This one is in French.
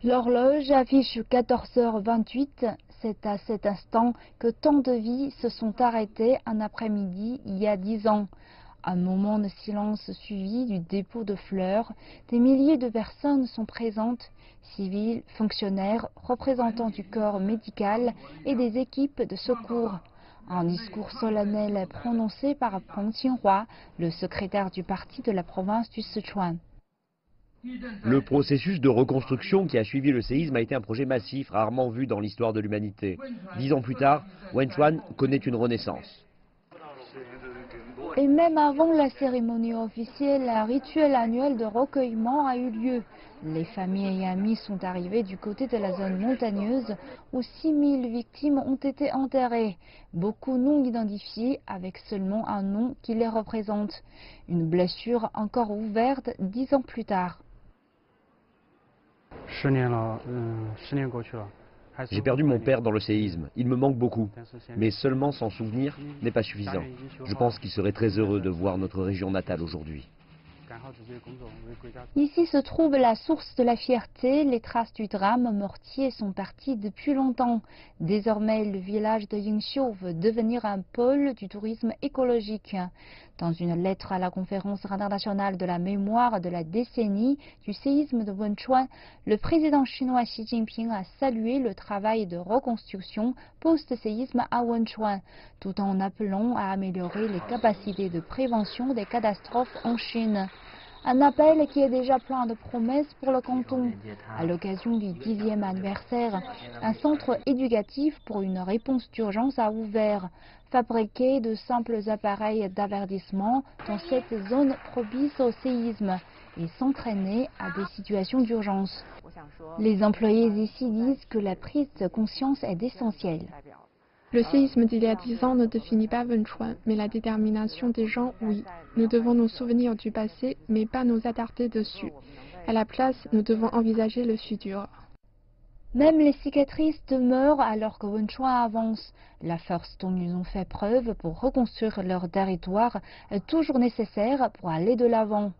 L'horloge affiche 14h28. C'est à cet instant que tant de vies se sont arrêtées un après-midi il y a 10 ans. Un moment de silence suivi du dépôt de fleurs. Des milliers de personnes sont présentes, civils, fonctionnaires, représentants du corps médical et des équipes de secours. Un discours solennel prononcé par Peng Qinghua, le secrétaire du parti de la province du Sichuan. Le processus de reconstruction qui a suivi le séisme a été un projet massif, rarement vu dans l'histoire de l'humanité. 10 ans plus tard, Wenchuan connaît une renaissance. Et même avant la cérémonie officielle, un rituel annuel de recueillement a eu lieu. Les familles et amis sont arrivés du côté de la zone montagneuse où 6000 victimes ont été enterrées, beaucoup non identifiées avec seulement un nom qui les représente. Une blessure encore ouverte 10 ans plus tard. J'ai perdu mon père dans le séisme, il me manque beaucoup, mais seulement s'en souvenir n'est pas suffisant. Je pense qu'il serait très heureux de voir notre région natale aujourd'hui. Ici se trouve la source de la fierté. Les traces du drame mortier sont parties depuis longtemps. Désormais, le village de Yingxiu veut devenir un pôle du tourisme écologique. Dans une lettre à la conférence internationale de la mémoire de la décennie du séisme de Wenchuan, le président chinois Xi Jinping a salué le travail de reconstruction post-séisme à Wenchuan, tout en appelant à améliorer les capacités de prévention des catastrophes en Chine. Un appel qui est déjà plein de promesses pour le canton. À l'occasion du 10e anniversaire, un centre éducatif pour une réponse d'urgence a ouvert. Fabriquer de simples appareils d'avertissement dans cette zone propice au séisme et s'entraîner à des situations d'urgence. Les employés ici disent que la prise de conscience est essentielle. Le séisme d'il y a 10 ans ne définit pas Wenchuan, mais la détermination des gens, oui. Nous devons nous souvenir du passé, mais pas nous attarder dessus. À la place, nous devons envisager le futur. Même les cicatrices demeurent alors que Wenchuan avance. La force dont ils ont fait preuve pour reconstruire leur territoire est toujours nécessaire pour aller de l'avant.